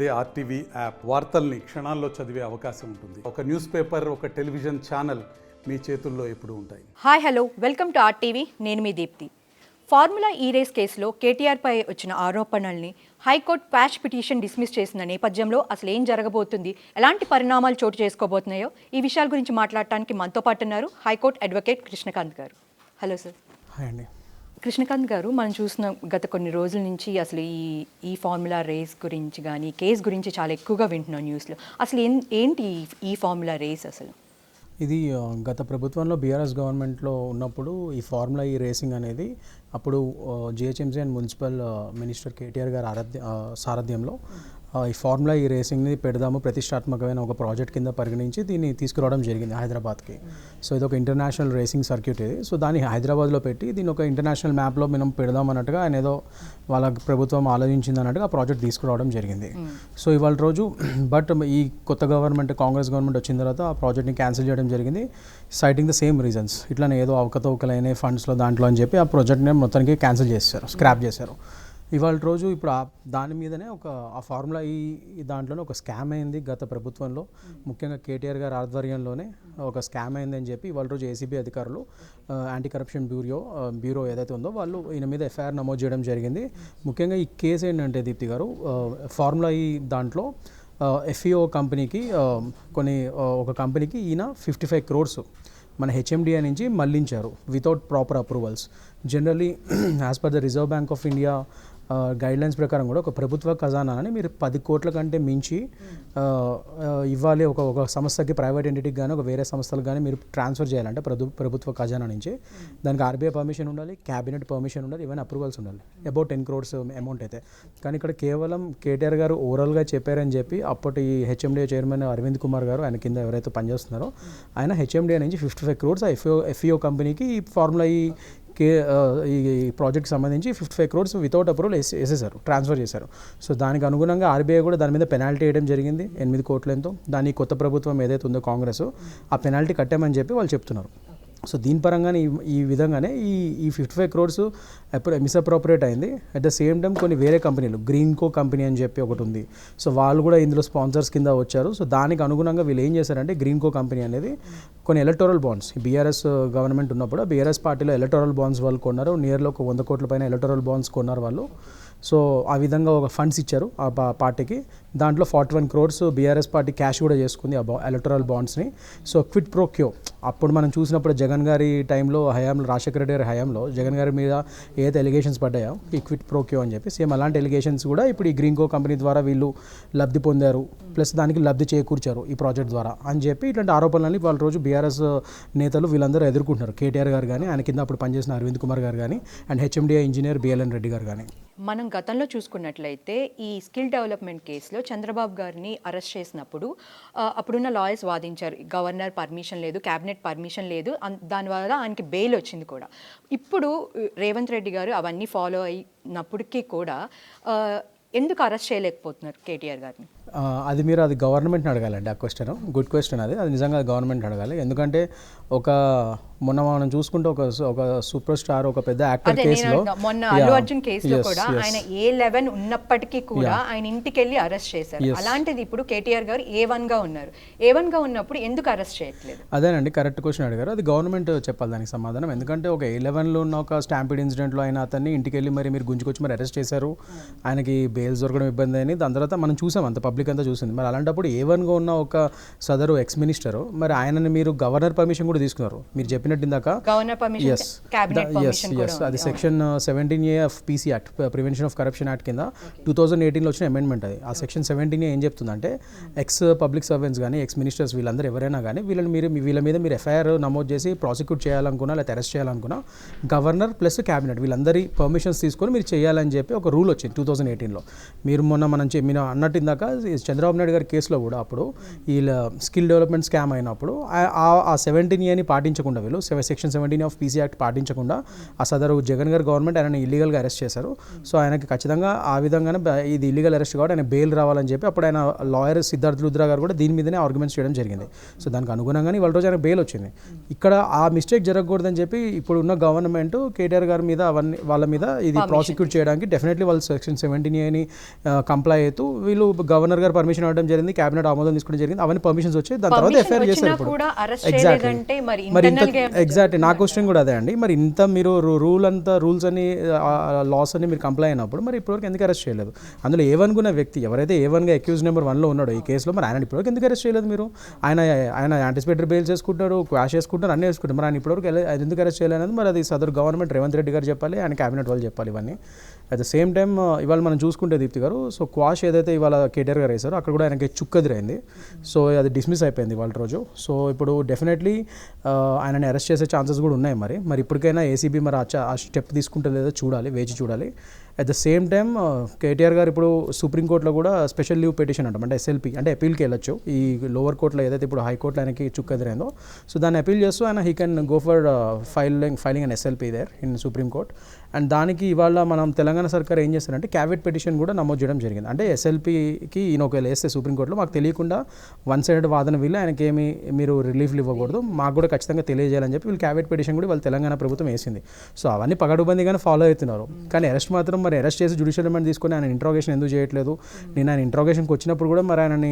అదే RTV app వార్తల్ని క్షణాల్లో చదివే అవకాశం ఉంటుంది. ఒక న్యూస్ పేపర్, ఒక టెలివిజన్ ఛానల్ మీ చేతుల్లో ఎప్పుడూ ఉంటాయి. Hi hello, welcome to RTV. నేను మీ దీప్తి. ఫార్ములా ఈ రేస్ కేసులో కేటీఆర్పై వచ్చిన ఆరోపణల్ని హైకోర్టు క్వాష్ పిటిషన్ డిస్మిస్ చేసిన నేపథ్యంలో అసలు ఏం జరగబోతుంది, ఎలాంటి పరిణామాలు చోటు చేసుకోబోతున్నాయో ఈ విషయాల గురించి మాట్లాడటానికి మనతో పాటు ఉన్నారు హైకోర్టు అడ్వకేట్ కృష్ణకాంత్ గారు. Hello sir. హాయ్ అండి. కృష్ణకాంత్ గారు, మనం చూసిన గత కొన్ని రోజుల నుంచి అసలు ఈ ఫార్ములా రేస్ గురించి కానీ కేసు గురించి చాలా ఎక్కువగా వింటున్నాం న్యూస్లో. అసలు ఏంటి ఈ ఫార్ములా రేస్? అసలు ఇది గత ప్రభుత్వంలో బీఆర్ఎస్ గవర్నమెంట్లో ఉన్నప్పుడు ఈ ఫార్ములా ఈ రేసింగ్ అనేది అప్పుడు GHMC and municipal minister KTR గారి సారథ్యంలో ఈ ఫార్ములా ఈ రేసింగ్ని పెడదాము, ప్రతిష్టాత్మకమైన ఒక ప్రాజెక్ట్ కింద పరిగణించి దీన్ని తీసుకురావడం జరిగింది హైదరాబాద్కి. సో ఇది ఒక ఇంటర్నేషనల్ రేసింగ్ సర్క్యూట్ ఇది. సో దాన్ని హైదరాబాద్లో పెట్టి దీన్ని ఒక ఇంటర్నేషనల్ మ్యాప్లో మనం పెడదాం అన్నట్టుగా ఆయన ఏదో వాళ్ళ ప్రభుత్వం ఆలోచించింది అన్నట్టుగా ఆ ప్రాజెక్ట్ తీసుకురావడం జరిగింది. సో ఇవాళ రోజు బట్ ఈ కొత్త గవర్నమెంట్, కాంగ్రెస్ గవర్నమెంట్ వచ్చిన తర్వాత ఆ ప్రాజెక్ట్ని క్యాన్సిల్ చేయడం జరిగింది, సైటింగ్ ద సేమ్ రీజన్స్. ఇట్లానే ఏదో అవకతవకలైన ఫండ్స్లో దాంట్లో అని చెప్పి ఆ ప్రాజెక్ట్ని మొత్తానికి క్యాన్సిల్ చేశారు, స్క్రాప్ చేశారు. ఇవాళ రోజు ఇప్పుడు దాని మీదనే ఆ ఫార్ములా ఈ దాంట్లోనే ఒక స్కామ్ అయింది గత ప్రభుత్వంలో, ముఖ్యంగా కేటీఆర్ గారి ఆధ్వర్యంలోనే ఒక స్కామ్ అయిందని చెప్పి ఇవాళ రోజు ఏసీబీ అధికారులు, యాంటీ కరప్షన్ బ్యూరో ఏదైతే ఉందో వాళ్ళు ఈయన మీద ఎఫ్ఐఆర్ నమోదు చేయడం జరిగింది. ముఖ్యంగా ఈ కేసు ఏంటంటే దీప్తి గారు, ఫార్ములా ఈ దాంట్లో ఎఫ్ఈఓ కంపెనీకి ఒక కంపెనీకి ఈయన 55 crores మన హెచ్ఎండిఏ నుంచి మళ్లించారు without proper approvals. Generally as per the Reserve Bank of India guidelines ప్రకారం కూడా ఒక ప్రభుత్వ ఖజానాని మీరు 10 కోట్ల కంటే మించి ఇవ్వాలి. ఒక సంస్థకి, ప్రైవేట్ ఎంటిటీకి కానీ ఒక వేరే సంస్థలకు కానీ మీరు ట్రాన్స్ఫర్ చేయాలంటే ప్రభుత్వ ఖజానా నుంచి దానికి ఆర్బీఐ పర్మిషన్ ఉండాలి, క్యాబినెట్ పర్మిషన్ ఉండాలి, ఈవెన్ అప్రూవల్స్ ఉండాలి. అబౌట్ 10 crores అమౌంట్ అయితే. కానీ ఇక్కడ కేవలం కేటీఆర్ గారు ఓవరాల్గా చెప్పారని చెప్పి అప్పటి హెచ్ఎండిఏ చైర్మన్ అరవింద్ కుమార్ గారు, ఆయన కింద ఎవరైతే పనిచేస్తున్నారో ఆయన హెచ్ఎండిఏ నుంచి 55 crores ఎఫ్ఈఓ కంపెనీకి ఈ ఫార్ములా ఈ ప్రాజెక్ట్కి సంబంధించి 55 crores వితౌట్ అప్రూవల్ వేసేసారు, ట్రాన్స్ఫర్ చేశారు. సో దానికి అనుగుణంగా ఆర్బీఐ కూడా దాని మీద పెనాల్టీ వేయడం జరిగింది, 8 కోట్ల ఎంతో. దాని కొత్త ప్రభుత్వం ఏదైతే ఉందో కాంగ్రెస్, ఆ పెనాల్టీ కట్టామని చెప్పి వాళ్ళు చెప్తున్నారు. సో దీని పరంగానే ఈ విధంగానే ఈ 55 crores మిస్అప్రోప్రియేట్ అయింది. అట్ ద సేమ్ టైం కొన్ని వేరే కంపెనీలు, గ్రీన్కో కంపెనీ అని చెప్పి ఒకటి ఉంది, సో వాళ్ళు కూడా ఇందులో స్పాన్సర్స్ కింద వచ్చారు. సో దానికి అనుగుణంగా వీళ్ళు ఏం చేశారంటే గ్రీన్కో కంపెనీ అనేది కొన్ని ఎలక్టోరల్ బాండ్స్, బీఆర్ఎస్ గవర్నమెంట్ ఉన్నప్పుడు బీఆర్ఎస్ పార్టీలో ఎలక్టోరల్ బాండ్స్ వాళ్ళు కొన్నారు, నియర్లో ఒక 100 కోట్ల పైన ఎలక్టోరల్ బాండ్స్ కొన్నారు వాళ్ళు. సో ఆ విధంగా ఒక ఫండ్స్ ఇచ్చారు ఆ పార్టీకి. దాంట్లో 41 crores బీఆర్ఎస్ పార్టీ క్యాష్ కూడా చేసుకుంది ఆ ఎలక్టోరల్ బాండ్స్ని. సో క్విట్ ప్రో క్యో అప్పుడు మనం చూసినప్పుడు జగన్ గారి టైంలో హయాంలో, రాజశేఖర రెడ్డి గారి హయాంలో జగన్ గారి మీద ఏదైతే ఎలిగేషన్స్ పడ్డాయో ఈ క్విట్ ప్రో క్యో అని చెప్పి, సేమ్ అలాంటి ఎలిగేషన్స్ కూడా ఇప్పుడు ఈ గ్రీన్కో కంపెనీ ద్వారా వీళ్ళు లబ్ధి పొందారు, ప్లస్ దానికి లబ్ధి చేకూర్చారు ఈ ప్రాజెక్ట్ ద్వారా అని చెప్పి ఇట్లాంటి ఆరోపణలని వాళ్ళ రోజు బీఆర్ఎస్ నేతలు వీళ్ళందరూ ఎదుర్కొంటున్నారు. కేటీఆర్ గారు కానీ, ఆయన కింద అప్పుడు పనిచేసిన అరవింద్ కుమార్ గారు కానీ, and HMDA engineer BLN Reddy గారు కానీ. మనం గతంలో చూసుకున్నట్లయితే ఈ స్కిల్ డెవలప్మెంట్ కేసులో చంద్రబాబు గారిని అరెస్ట్ చేసినప్పుడు అప్పుడున్న లాయర్స్ వాదించారు, గవర్నర్ పర్మిషన్ లేదు, క్యాబినెట్ పర్మిషన్ లేదు, దానివల్ల ఆయనకి బెయిల్ వచ్చింది కూడా. ఇప్పుడు రేవంత్ రెడ్డి గారు అవన్నీ ఫాలో అయినప్పటికీ కూడా ఎందుకు అరెస్ట్ చేయలేకపోతున్నారు కేటీఆర్ గారిని? అది గవర్నమెంట్ని అడగాలండి. ఆ క్వశ్చన్ గుడ్ క్వశ్చన్. అది నిజంగా గవర్నమెంట్ అడగాలి. ఎందుకంటే మొన్న మనం చూసుకుంటే ఒక సూపర్ స్టార్, ఒక పెద్ద యాక్టర్ కేసులో, మొన్న అల్లు అర్జున్ కేసులో కూడా ఆయన A11 ఉన్నప్పటికీ కూడా ఆయన ఇంటికి వెళ్ళి అరెస్ట్ చేశారు. అలాంటిది ఇప్పుడు కేటీఆర్ గారు A1 గా ఉన్నారు. A1 గా ఉన్నప్పుడు ఎందుకు అరెస్ట్ చేయట్లేదు? అదేనండి కరెక్ట్ క్వశ్చన్ అడిగారు. అది గవర్నమెంట్ చెప్పాలి దానికి సమాధానం. ఎందుకంటే ఒక A11లో ఉన్న ఒక స్టాంపిడ్ ఇన్సిడెంట్లో ఆయన అతన్ని ఇంటికి వెళ్ళి మీరు గుంజుకొచ్చి మరి అరెస్ట్ చేశారు, ఆయనకి బెయిల్స్ దొరకడం ఇబ్బంది అని. దాని తర్వాత మనం చూసాం, అంత పబ్లిక్ అంతా చూసింది. మరి అలాంటప్పుడు A1గా ఉన్న ఒక సదరు ఎక్స్ మినిస్టర్, మరి ఆయనని మీరు గవర్నర్ పర్మిషన్ కూడా తీసుకున్నారు. మీరు చెప్పినట్టు ఇందాక అది section 17A of PC act, prevention of corruption act కింద 2018లో వచ్చిన అమెండ్మెంట్ అది. ఆ సెక్షన్ 17A ఏం చెప్తుందంటే ఎక్స్ పబ్లిక్ సర్వెంట్స్ కానీ, ఎక్స్ మినిస్టర్స్ వీళ్ళందరూ ఎవరైనా కానీ వీళ్ళ మీద మీరు ఎఫ్ఐఆర్ నమోదు చేసి ప్రాసిక్యూట్ చేయాలనుకున్నా లేదా అరెస్ట్ చేయాలనుకున్నా గవర్నర్ ప్లస్ క్యాబినెట్ వీళ్ళందరి పర్మిషన్స్ తీసుకొని మీరు చేయాలని చెప్పి ఒక రూల్ వచ్చింది 2018లో. మీరు మనం అన్నట్టు ఇందాక చంద్రబాబు నాయుడు గారి కేసులో కూడా అప్పుడు వీళ్ళ స్కిల్ డెవలప్మెంట్ స్కామ్ అయినప్పుడు ఆ 17Aని పాటించకుండా వీళ్ళు వాళ్ళు సెక్షన్ 17 ఆఫ్ పీసీ యాక్ట్ పాటించకుండా ఆ సదరు జగన్ గారు గవర్నమెంట్ ఆయనని ఇల్లీగల్గా అరెస్ట్ చేశారు. సో ఆయనకి ఖచ్చితంగా ఆ విధంగానే ఇది ఇల్లీగల్ అరెస్ట్ కాబట్టి ఆయన బెయిల్ రావాలని చెప్పి అప్పుడు ఆయన లాయర్ సిద్ధార్థ్ లుద్రా గారు కూడా దీని మీదనే ఆర్గ్యుమెంట్స్ చేయడం జరిగింది. సో దానికి అనుగుణంగానే వాళ్ళ రోజు ఆయన బెయిల్ వచ్చింది. ఇక్కడ ఆ మిస్టేక్ జరగకూడదని చెప్పి ఇప్పుడు ఉన్న గవర్నమెంట్ కేటీఆర్ గారి మీద అవన్నీ వాళ్ళ మీద ఇది ప్రాసిక్యూట్ చేయడానికి డెఫినెట్లీ వాళ్ళు సెక్షన్ 17 కంప్లై అవుతూ వీళ్ళు గవర్నర్ గారు పర్మిషన్ ఇవ్వడం జరిగింది, క్యాబినెట్ ఆమోదం తీసుకోవడం జరిగింది, అవన్నీ పర్మిషన్స్ వచ్చి దాని తర్వాత ఎఫ్ఐఆర్ చేశారు. ఇప్పుడు మరి ఎగ్జాక్ట్లీ నా క్వశ్చన్ కూడా అదే అండి. మరి ఇంత మీరు రూల్స్ అని లాస్ అని మీరు కంప్లై అయినప్పుడు మరి ఇప్పటివరకు ఎందుకు అరెస్ట్ చేయలేదు? అందులో ఏవనుకున్న వ్యక్తి ఎవరైతే ఏవన్గా అక్యూజ్ నెంబర్ 1లో ఉన్నాడో ఈ కేసులో మరి ఆయన ఇప్పటివరకు ఎందుకు అరెస్ట్ చేయలేదు? మీరు ఆయన యాంటిసిపేటరీ బెయిల్స్ చేసుకుంటారు, క్వాష్ చేసుకుంటారు, అన్నీ వేసుకుంటారు. మరి ఆయన ఇప్పటివరకు ఎందుకు అరెస్ట్ చేయలేదు? మరి అది సదరు గవర్నమెంట్ రేవంత్ రెడ్డి గారు చెప్పాలి, ఆయన క్యాబినెట్ వాళ్ళు చెప్పాలి ఇవన్నీ. అట్ ద సేమ్ టైం ఇవాళ మనం చూసుకుంటే దీప్తి గారు, సో క్వాష్ ఏదైతే ఇవాళ కేటీఆర్ గారు వేశారో అక్కడ కూడా ఆయనకి చుక్కదిరైంది. సో అది డిస్మిస్ అయిపోయింది ఇవాళ రోజు. సో ఇప్పుడు డెఫినెట్లీ ఆయనని అరెస్ట్ చేసే ఛాన్సెస్ కూడా ఉన్నాయి. మరి ఇప్పటికైనా ఏసీబీ మరి ఆ స్టెప్ తీసుకుంటే లేదో చూడాలి, వేచి చూడాలి. At the same time KTR గారు ఇప్పుడు సుప్రీంకోర్టులో కూడా స్పెషల్ లీవ్ పిటిషన్ అంటాం, అంటే ఎస్ఎల్పీ అంటే అపీల్కి వెళ్ళొచ్చు. ఈ లోవర్ కోర్టులో ఏదైతే ఇప్పుడు హైకోర్టులో ఆయనకి చుక్కదిరైందో సో దాన్ని అపీల్ చేస్తూ ఆయన he can go for filing an SLP there in Supreme Court. And దానికి ఇవాళ మనం తెలంగాణ సర్కార్ ఏం చేస్తారంటే క్యావిట్ పిటిషన్ కూడా నమోదు చేయడం జరిగింది. అంటే ఎస్ఎల్పీకి ఈయన ఒకవేళ వేస్తే సుప్రీంకోర్టులో మాకు తెలియకుండా వన్ సైడెడ్ వాదన వీళ్ళు ఆయనకి ఏమి మీరు రిలీఫ్లు ఇవ్వకూడదు, మాకు కూడా ఖచ్చితంగా తెలియజేయాలని చెప్పి వీళ్ళు క్యావిట్ పిటిషన్ కూడా వాళ్ళు తెలంగాణ ప్రభుత్వం వేసింది. సో అవన్నీ పగడుబందీగానే ఫాలో అవుతున్నారు. కానీ అరెస్ట్ మాత్రం మరి అరెస్ట్ చేసి జ్యుడిషియల్ రిమాండ్ తీసుకొని ఆయన ఇంట్రాగేషన్ ఎందుకు చేయట్లేదు? నేను ఆయన ఇంట్రాగేషన్కి వచ్చినప్పుడు కూడా మరి ఆయనని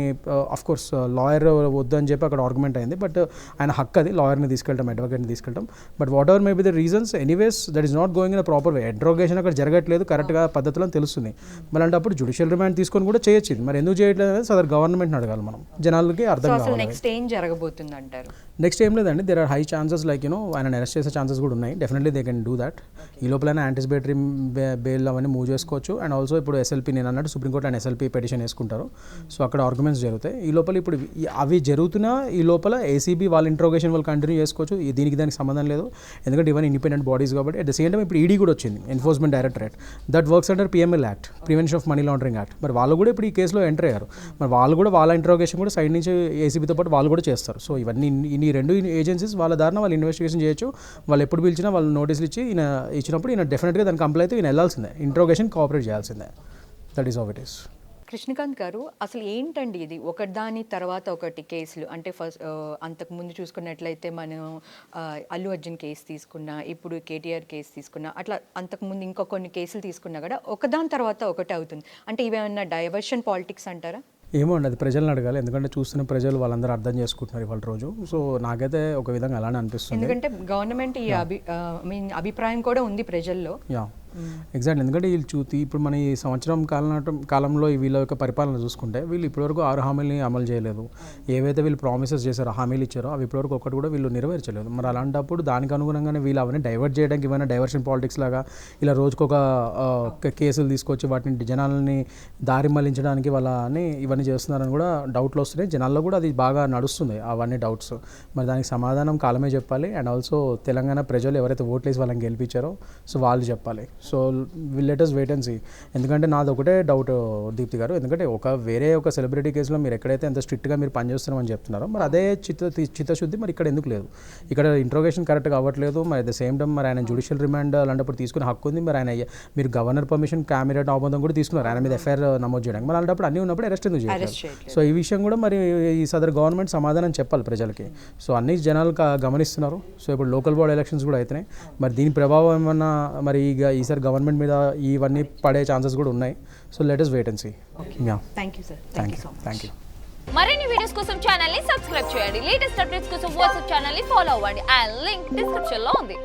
అఫ్కోర్స్ లాయర్ వద్దు అని చెప్పి అక్కడ ఆర్గ్యుమెంట్ అయింది. బట్ ఆయన హక్కు అది లాయర్ని తీసుకెళ్ళటం, అడ్వకేట్ని తీసుకెళ్ళటం. But whatever may be the reasons, anyways that is not going in a proper way. Interrogation అక్కడ జరగట్లేదు కరెక్ట్గా పద్ధతిలో తెలుస్తుంది. మరి అలాంటప్పుడు జ్యుడిషియల్ రిమాండ్ తీసుకొని కూడా చేయొచ్చు. మరి ఎందుకు చేయట్లేదు అనేది సదర్ గవర్నమెంట్ని అడగాలి మనం, జనాలకి అర్థం కావాలి. నెక్స్ట్ ఏం జరగబోతుంది అంటారు? నెక్స్ట్ ఏం లేదండి, there are high chances like ఆయన అరెస్ట్ చేసే ఛాన్సెస్ కూడా ఉన్నాయి. Definitely they can do that. ఈ లోపల యాంటిసిపేటరీ బెయిల్ అవన్నీ మూవ్ చేసుకోవచ్చు. అండ్ ఆల్సో ఇప్పుడు ఎస్ఎల్పీ నేను అన్నట్టు సుప్రీంకోర్టు అండ్ ఎస్ఎల్పీ పిటిషన్ వేసుకుంటారు. సో అక్కడ ఆర్గ్యుమెంట్స్ జరుగుతాయి. ఈ లోపల ఇప్పుడు అవి జరుగుతున్నా ఈ లోపల ఏసీబీ వాళ్ళ ఇంట్రోగేషన్ వాళ్ళు కంటిన్యూ చేసుకోవచ్చు. దీనికి దానికి సంబంధం లేదు, ఎందుకంటే ఇవన్నీ ఇండిపెండెంట్ బాడీస్ కాబట్టి. అట్ ద సేమ్ టైం ఇప్పుడు ఈడీ కూడా వచ్చింది, enforcement directorate, that works under PML act, prevention of money laundering act. మరి వాళ్ళు కూడా ఇప్పుడు ఈ కేసులో ఎంటర్ అయ్యారు. మరి వాళ్ళు కూడా వాళ్ళ ఇంట్రోగేషన్ కూడా సైడ్ నుంచి ఏసీబీతో పాటు వాళ్ళు కూడా చేస్తారు. సో ఇవన్నీ ఈ రెండు ఏజెన్సీస్ వాళ్ళ దారిన వాళ్ళు ఇన్వెస్టిగేషన్ చేయొచ్చు. వాళ్ళు ఎప్పుడు పిలిచినా వాళ్ళు నోటీసులు ఇచ్చినప్పుడు ఈయన డెఫినెట్గా దానికి కంప్లై అయితే ఈయన వెళ్ళాల్సిందే, ఇంట్రోగేషన్ కోఆపరేట్ చేయాల్సిందే. That is how it is. Krishnakant గారు, అసలు ఏంటండి ఇది ఒకదాని తర్వాత ఒకటి కేసులు? అంటే ఫస్ట్ అంతకుముందు చూసుకున్నట్లయితే మనం అల్లు అర్జున్ కేసు తీసుకున్నా, ఇప్పుడు కేటీఆర్ కేసు తీసుకున్నా, అట్లా అంతకుముందు ఇంకో కొన్ని కేసులు తీసుకున్నా కూడా ఒకదాని తర్వాత ఒకటి అవుతుంది. అంటే ఇవేమన్నా డైవర్షన్ పాలిటిక్స్ అంటారా? ఏమో అండి, అది ప్రజలను అడగాలి. ఎందుకంటే చూస్తున్న ప్రజలు వాళ్ళందరూ అర్థం చేసుకుంటున్నారు ఇవాళ రోజు. సో నాకైతే ఒక విధంగా అలానే అనిపిస్తుంది. ఎందుకంటే గవర్నమెంట్ ఈ అభిప్రాయం కూడా ఉంది ప్రజల్లో. Yeah exactly. ఎందుకంటే వీళ్ళు ఇప్పుడు మన ఈ సంవత్సరం కాలంలో వీళ్ళ యొక్క పరిపాలన చూసుకుంటే వీళ్ళు ఇప్పటివరకు 6 హామీలని అమలు చేయలేదు. ఏవైతే వీళ్ళు ప్రామిసెస్ చేశారో, హామీలు ఇచ్చారో అవి ఇప్పటివరకు ఒకటి కూడా వీళ్ళు నెరవేర్చలేదు. మరి అలాంటప్పుడు దానికి అనుగుణంగానే వీళ్ళు అవన్నీ డైవర్ట్ చేయడానికి ఏమైనా డైవర్షన్ పాలిటిక్స్ లాగా ఇలా రోజుకొక కేసులు తీసుకొచ్చి వాటిని జనాలని దారి మళ్లించడానికి వాళ్ళని ఇవన్నీ చేస్తున్నారని కూడా డౌట్లు వస్తున్నాయి. జనాల్లో కూడా అది బాగా నడుస్తుంది అవన్నీ డౌట్స్. మరి దానికి సమాధానం కాలమే చెప్పాలి. అండ్ ఆల్సో తెలంగాణ ప్రజలు ఎవరైతే ఓట్లేసి వాళ్ళని గెలిపించారో సో వాళ్ళు చెప్పాలి. So let us wait and see. ఎందుకంటే నాది ఒకటే డౌట్ దీప్తి గారు, ఎందుకంటే వేరే ఒక సెలబ్రిటీ కేసులో మీరు ఎక్కడైతే ఎంత స్ట్రిక్ట్గా మీరు పనిచేస్తున్నామని చెప్తున్నారో మరి అదే చిత్తశుద్ధి మరి ఇక్కడ ఎందుకు లేదు? ఇక్కడ ఇంట్రోగేషన్ కరెక్ట్గా అవ్వట్లేదు. మరి అట్ ద సేమ్ టైం మరి ఆయన జ్యుడిషియల్ రిమాండ్ అలాంటప్పుడు తీసుకునే హక్కు ఉంది. మరి మీరు గవర్నర్ పర్మిషన్, క్యాబినెట్ ఆమోదం కూడా తీసుకున్నారు ఆయన మీద ఎఫ్ఐఆర్ నమోదు చేయడానికి. మరి అలాంటప్పుడు అన్నీ ఉన్నప్పుడు అరెస్ట్ ఎందుకు చేయాలి? సో ఈ విషయం కూడా మరి ఈ సదర్ గవర్నమెంట్ సమాధానం చెప్పాలి ప్రజలకి. సో అన్ని జనాలు గమనిస్తున్నారు. సో ఇప్పుడు లోకల్ బాడీ ఎలక్షన్స్ కూడా అవుతున్నాయి. మరి దీని ప్రభావం ఏమన్నా మరి ఈసారి గవర్నమెంట్ మీద ఇవన్నీ పడే ఛాన్సెస్ కూడా ఉన్నాయి. So let us wait and see. Thank you sir. Thank you. మరిన్ని వీడియోస్ కోసం ఛానల్ ని సబ్స్క్రైబ్ చేయండి. లేటెస్ట్ అప్డేట్స్ కోసం వాట్సాప్ ఛానల్ ని ఫాలో అవ్వండి. ఆ లింక్ డిస్క్రిప్షన్ లో ఉంది.